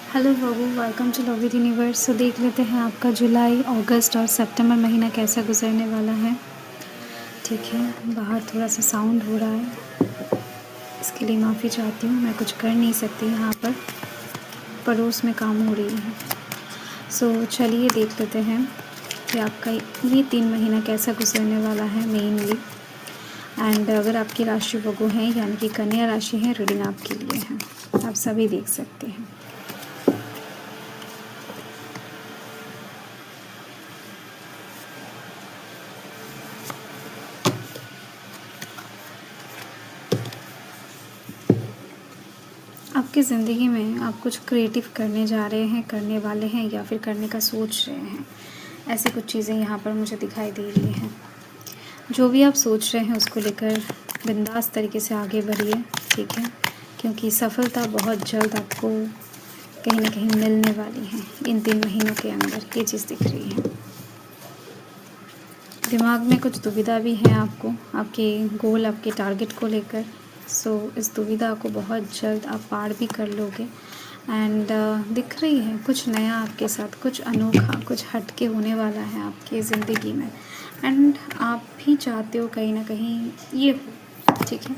Hello बाबू, welcome to love with universe. तो देख लेते हैं आपका जुलाई, अगस्त और सितंबर महीना कैसा गुजरने वाला है। ठीक है, बाहर थोड़ा सा साउंड हो रहा है, इसके लिए माफ़ी चाहती हूँ। मैं कुछ कर नहीं सकती, यहाँ पर पड़ोस में काम हो रही है। चलिए देख लेते हैं कि आपका ये 3 महीना कैसा गुजरने वाला है मेनली। एंड अगर आपकी राशि वगु हैं यानी कि कन्या राशि है, रीडिंग आपके लिए है, आप सभी देख सकते हैं। आपकी ज़िंदगी में आप कुछ क्रिएटिव करने जा रहे हैं, करने वाले हैं या फिर करने का सोच रहे हैं। ऐसी कुछ चीज़ें यहाँ पर मुझे दिखाई दे रही हैं। जो भी आप सोच रहे हैं उसको लेकर बिंदास तरीके से आगे बढ़िए, ठीक है, क्योंकि सफलता बहुत जल्द आपको कहीं ना कहीं मिलने वाली है। इन 3 महीनों के अंदर ये चीज़ दिख रही है। दिमाग में कुछ दुविधा भी है आपको, आपके गोल, आपके टारगेट को लेकर। इस दुविधा को बहुत जल्द आप पार भी कर लोगे। एंड दिख रही है कुछ नया आपके साथ, कुछ अनोखा, कुछ हटके होने वाला है आपकी ज़िंदगी में। एंड आप भी चाहते हो कहीं ना कहीं ये हो, ठीक है।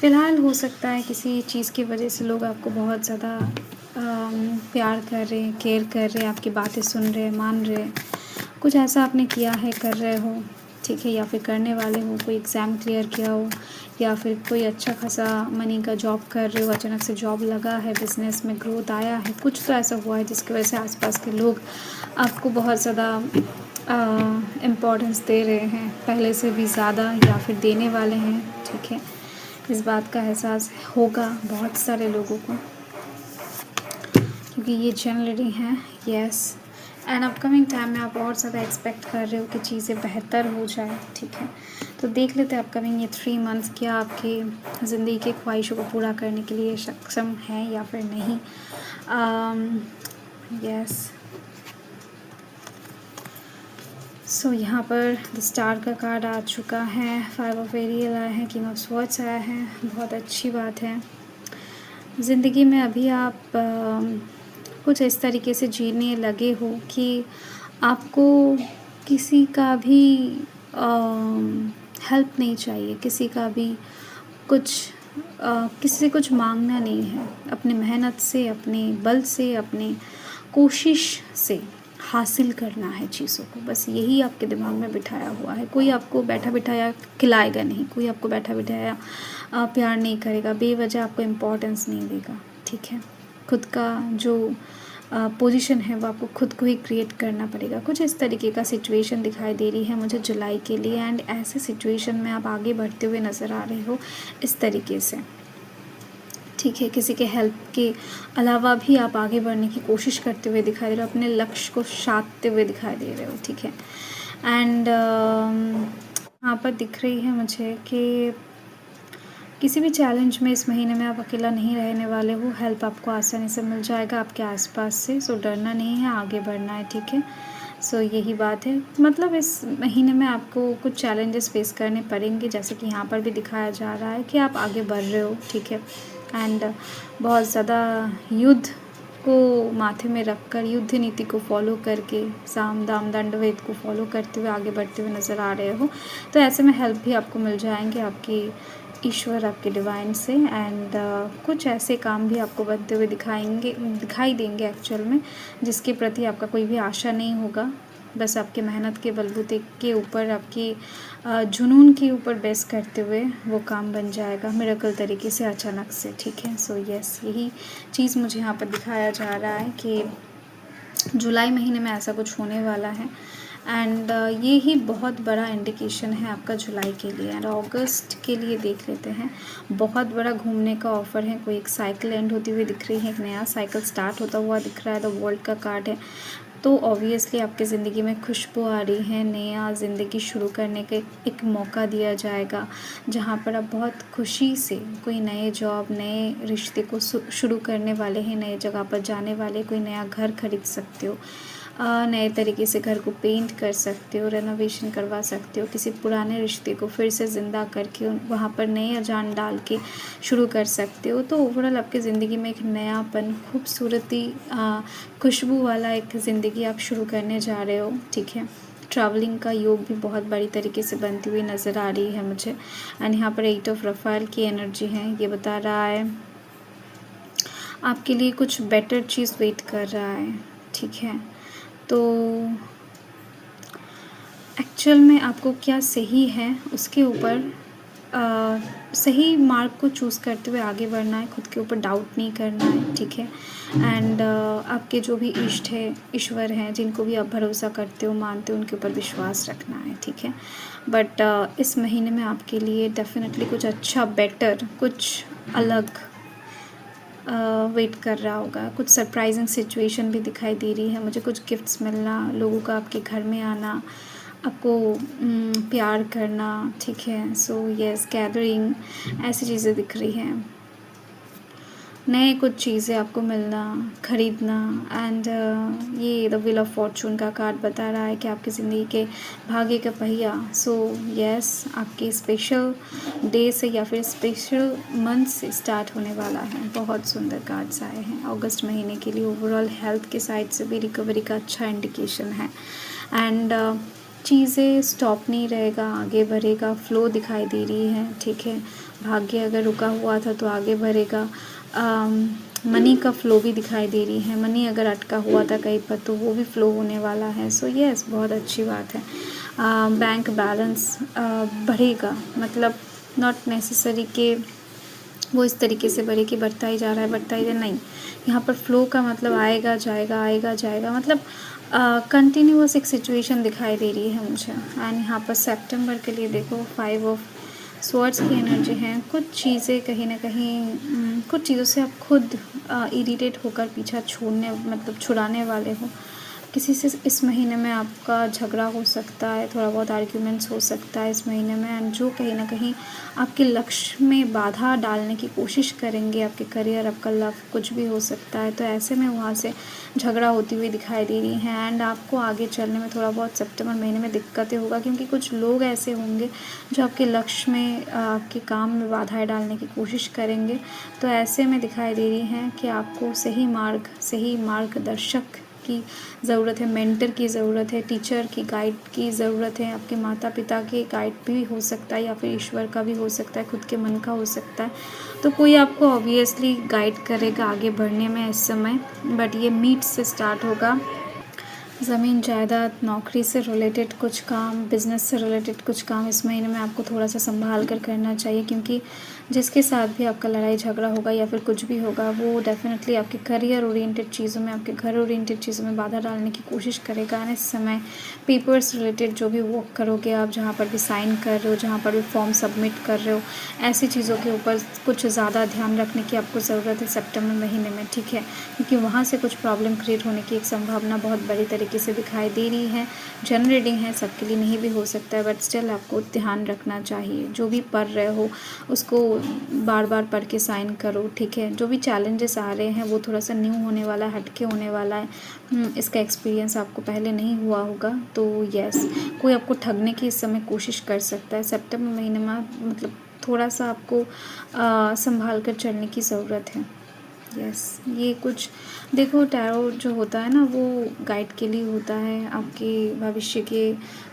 फ़िलहाल हो सकता है किसी चीज़ की वजह से लोग आपको बहुत ज़्यादा प्यार कर रहे हैं, केयर कर रहे हैं, आपकी बातें सुन रहे हैं, मान रहे हैं। कुछ ऐसा आपने किया है, कर रहे हो, ठीक है, या फिर करने वाले हो। कोई एग्ज़ाम क्लियर किया हो या फिर कोई अच्छा खासा मनी का जॉब कर रहे हो, अचानक से जॉब लगा है, बिज़नेस में ग्रोथ आया है। कुछ तो ऐसा हुआ है जिसकी वजह से आसपास के लोग आपको बहुत ज़्यादा इम्पोर्टेंस दे रहे हैं, पहले से भी ज़्यादा, या फिर देने वाले हैं, ठीक है। इस बात का एहसास होगा बहुत सारे लोगों को, क्योंकि ये जनरली हैं। यस, एंड अपकमिंग टाइम में आप और ज़्यादा एक्सपेक्ट कर रहे हो कि चीज़ें बेहतर हो जाए, ठीक है। तो देख लेते हैं अपकमिंग ये 3 मंथ्स क्या आपकी ज़िंदगी की ख्वाहिशों को पूरा करने के लिए सक्षम है या फिर नहीं। यस, यहाँ पर द स्टार का कार्ड आ चुका है, 5 ऑफ एरियल आया है, किंग ऑफ स्वॉर्ड्स आया है। बहुत अच्छी बात है। ज़िंदगी में अभी आप कुछ इस तरीके से जीने लगे हो कि आपको किसी का भी हेल्प नहीं चाहिए, किसी का भी कुछ किसी से कुछ मांगना नहीं है। अपने मेहनत से, अपने बल से, अपने कोशिश से हासिल करना है चीज़ों को, बस यही आपके दिमाग में बिठाया हुआ है। कोई आपको बैठा बिठाया खिलाएगा नहीं, कोई आपको बैठा बिठाया प्यार नहीं करेगा, बेवजह आपको इम्पोर्टेंस नहीं देगा, ठीक है। खुद का जो पोजीशन है वो आपको खुद को ही क्रिएट करना पड़ेगा। कुछ इस तरीके का सिचुएशन दिखाई दे रही है मुझे जुलाई के लिए। एंड ऐसे सिचुएशन में आप आगे बढ़ते हुए नज़र आ रहे हो इस तरीके से, ठीक है। किसी के हेल्प के अलावा भी आप आगे बढ़ने की कोशिश करते हुए दिखाई दे रहे हो, अपने लक्ष्य को साधते हुए दिखाई दे रहे हो, ठीक है। एंड यहाँ पर दिख रही है मुझे कि किसी भी चैलेंज में इस महीने में आप अकेला नहीं रहने वाले हो। हेल्प आपको आसानी से मिल जाएगा आपके आसपास से। डरना नहीं है, आगे बढ़ना है, ठीक है। यही बात है। मतलब इस महीने में आपको कुछ चैलेंजेस फेस करने पड़ेंगे, जैसे कि यहाँ पर भी दिखाया जा रहा है कि आप आगे बढ़ रहे हो, ठीक है। एंड बहुत ज़्यादा युद्ध को माथे में रखकर, युद्ध नीति को फॉलो करके, साम दाम दंड भेद को फॉलो करते हुए आगे बढ़ते हुए नज़र आ रहे हो। तो ऐसे में हेल्प भी आपको मिल जाएंगे आपकी ईश्वर, आपके डिवाइन से। एंड कुछ ऐसे काम भी आपको बनते हुए दिखाई देंगे एक्चुअल में, जिसके प्रति आपका कोई भी आशा नहीं होगा। बस आपके मेहनत के बलबूते के ऊपर, आपकी जुनून के ऊपर बेस करते हुए वो काम बन जाएगा मिरेकल तरीके से, अचानक से, ठीक है। यस, यही चीज़ मुझे यहाँ पर दिखाया जा रहा है कि जुलाई महीने में ऐसा कुछ होने वाला है। एंड ये ही बहुत बड़ा इंडिकेशन है आपका जुलाई के लिए। एंड अगस्त के लिए देख लेते हैं। बहुत बड़ा घूमने का ऑफर है। कोई एक साइकिल एंड होती हुई दिख रही है, एक नया साइकिल स्टार्ट होता हुआ दिख रहा है। द वर्ल्ड का कार्ड है, तो ऑब्वियसली आपकी ज़िंदगी में खुशबू आ रही है। नया ज़िंदगी शुरू करने का एक मौका दिया जाएगा, जहाँ पर आप बहुत खुशी से कोई नए जॉब, नए रिश्ते को शुरू करने वाले हैं, नए जगह पर जाने वाले, कोई नया घर खरीद सकते हो। नए तरीके से घर को पेंट कर सकते हो, रेनोवेशन करवा सकते हो, किसी पुराने रिश्ते को फिर से ज़िंदा करके वहाँ पर नई जान डाल के शुरू कर सकते हो। तो ओवरऑल आपकी ज़िंदगी में एक नयापन, खूबसूरती, खुशबू वाला एक ज़िंदगी आप शुरू करने जा रहे हो, ठीक है। ट्रैवलिंग का योग भी बहुत बड़ी तरीके से बनती हुई नज़र आ रही है मुझे। एंड यहाँ पर 8 ऑफ रफ़ाल की एनर्जी है, ये बता रहा है आपके लिए कुछ बेटर चीज़ वेट कर रहा है, ठीक है। तो एक्चुअल में आपको क्या सही है उसके ऊपर सही मार्ग को चूज़ करते हुए आगे बढ़ना है, खुद के ऊपर डाउट नहीं करना है, ठीक है। एंड आपके जो भी इष्ट है, ईश्वर हैं, जिनको भी आप भरोसा करते हो, मानते हो, उनके ऊपर विश्वास रखना है, ठीक है। बट इस महीने में आपके लिए डेफिनेटली कुछ अच्छा, बेटर, कुछ अलग वेट कर रहा होगा। कुछ सरप्राइजिंग सिचुएशन भी दिखाई दे रही है मुझे, कुछ गिफ्ट्स मिलना, लोगों का आपके घर में आना, आपको प्यार करना, ठीक है। सो यस, गैदरिंग, ऐसी चीज़ें दिख रही हैं। नए कुछ चीज़ें आपको मिलना, ख़रीदना। एंड ये द व्हील ऑफ फॉर्चून का कार्ड बता रहा है कि आपकी ज़िंदगी के भाग्य का पहिया। सो यस, आपके स्पेशल डे से या फिर स्पेशल मंथ से स्टार्ट होने वाला है। बहुत सुंदर कार्ड्स आए हैं अगस्त महीने के लिए। ओवरऑल हेल्थ के साइड से भी रिकवरी का अच्छा इंडिकेशन है। एंड चीज़ें स्टॉप नहीं रहेगा, आगे बढ़ेगा, फ़्लो दिखाई दे रही है, ठीक है। भाग्य अगर रुका हुआ था तो आगे बढ़ेगा। मनी का फ़्लो भी दिखाई दे रही है, मनी अगर अटका हुआ था कहीं पर तो वो भी फ़्लो होने वाला है। सो यस, बहुत अच्छी बात है। बैंक बैलेंस बढ़ेगा, मतलब नॉट नेसेसरी कि वो इस तरीके से बढ़े कि बढ़ता ही जा रहा है, बढ़ता ही जा, नहीं। यहाँ पर फ़्लो का मतलब आएगा जाएगा, आएगा जाएगा, मतलब कंटिन्यूअस एक सिचुएशन दिखाई दे रही है मुझे। एंड यहाँ पर सितंबर के लिए देखो 5 ऑफ स्वॉर्ड्स की एनर्जी है। कुछ चीज़ें कहीं ना कहीं कुछ चीज़ों से आप खुद इरिटेट होकर पीछा छोड़ने, मतलब छुड़ाने वाले हो। किसी से इस महीने में आपका झगड़ा हो सकता है, थोड़ा बहुत आर्ग्यूमेंट्स हो सकता है इस महीने में। एंड जो कहीं ना कहीं आपके लक्ष्य में बाधा डालने की कोशिश करेंगे, आपके करियर, आपका लव, कुछ भी हो सकता है। तो ऐसे में वहाँ से झगड़ा होती हुई दिखाई दे रही है। एंड आपको आगे चलने में थोड़ा बहुत सितंबर महीने में दिक्कतें होगा, क्योंकि कुछ लोग ऐसे होंगे जो आपके लक्ष्य में, आपके काम में बाधाएं डालने की कोशिश करेंगे। तो ऐसे में दिखाई दे रही है कि आपको सही मार्गदर्शक की ज़रूरत है, मेंटर की ज़रूरत है, टीचर की गाइड की ज़रूरत है। आपके माता पिता के गाइड भी हो सकता है, या फिर ईश्वर का भी हो सकता है, खुद के मन का हो सकता है। तो कोई आपको ऑब्वियसली गाइड करेगा आगे बढ़ने में इस समय। बट ये मीट से स्टार्ट होगा। ज़मीन जायदाद, नौकरी से रिलेटेड कुछ काम, बिज़नेस से रिलेटेड कुछ काम इस महीने में आपको थोड़ा सा संभाल कर करना चाहिए, क्योंकि जिसके साथ भी आपका लड़ाई झगड़ा होगा या फिर कुछ भी होगा, वो डेफिनेटली आपके करियर ओरिएंटेड चीज़ों में, आपके घर ओरिएंटेड चीज़ों में बाधा डालने की कोशिश करेगा। एंड इस समय पेपर्स रिलेटेड जो भी वर्क करोगे आप, जहाँ पर भी साइन कर रहे हो, जहाँ पर भी फॉर्म सबमिट कर रहे हो, ऐसी चीज़ों के ऊपर कुछ ज़्यादा ध्यान रखने की आपको ज़रूरत है सितंबर महीने में, ठीक है। क्योंकि वहाँ से कुछ प्रॉब्लम क्रिएट होने की एक संभावना बहुत बड़ी तरीके से दिखाई दे रही है। जनरल रीडिंग है, सबके लिए नहीं भी हो सकता है, बट स्टिल आपको ध्यान रखना चाहिए। जो भी पढ़ रहे हो उसको बार बार पढ़ के साइन करो, ठीक है। जो भी चैलेंजेस आ रहे हैं वो थोड़ा सा न्यू होने वाला है, हटके होने वाला है। इसका एक्सपीरियंस आपको पहले नहीं हुआ होगा। तो यस, कोई आपको ठगने की इस समय कोशिश कर सकता है सितंबर महीने में, मतलब थोड़ा सा आपको संभाल कर चलने की ज़रूरत है। यस, ये कुछ देखो, टैरो जो होता है ना, वो गाइड के लिए होता है, आपके भविष्य के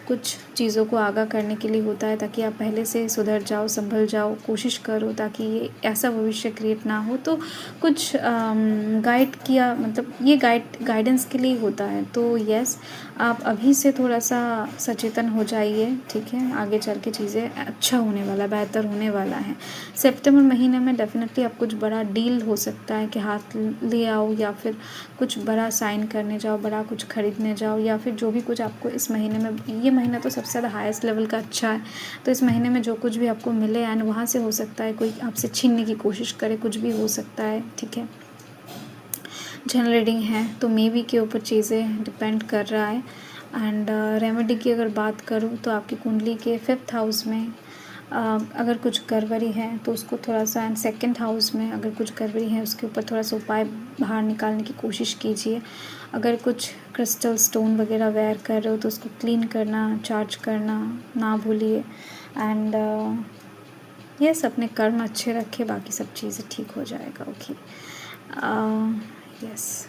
कुछ चीज़ों को आगाह करने के लिए होता है, ताकि आप पहले से सुधर जाओ, संभल जाओ, कोशिश करो ताकि ये ऐसा भविष्य क्रिएट ना हो। तो कुछ गाइड किया, मतलब ये गाइडेंस के लिए होता है। तो यस, आप अभी से थोड़ा सा सचेतन हो जाइए, ठीक है। आगे चल के चीज़ें अच्छा होने वाला, बेहतर होने वाला है। सितंबर महीने में डेफिनेटली आप कुछ बड़ा डील हो सकता है कि हाथ ले आओ, या फिर कुछ बड़ा साइन करने जाओ, बड़ा कुछ खरीदने जाओ, या फिर जो भी कुछ आपको इस महीने में, ये महीना तो सबसे ज़्यादा हाईएस्ट लेवल का अच्छा है। तो इस महीने में जो कुछ भी आपको मिले, एंड वहाँ से हो सकता है कोई आपसे छीनने की कोशिश करे, कुछ भी हो सकता है, ठीक है। जनरल रीडिंग है तो मे बी के ऊपर चीज़ें डिपेंड कर रहा है। एंड रेमेडी की अगर बात करूँ तो आपकी कुंडली के 5th हाउस में अगर कुछ गड़बड़ी है तो उसको थोड़ा सा, एंड सेकंड हाउस में अगर कुछ गड़बड़ी है उसके ऊपर थोड़ा सा उपाय बाहर निकालने की कोशिश कीजिए। अगर कुछ क्रिस्टल स्टोन वगैरह वेयर कर रहे हो तो उसको क्लीन करना, चार्ज करना ना भूलिए। एंड यस, अपने कर्म अच्छे रखें, बाकी सब चीज़ें ठीक हो जाएगा। Okay, yes.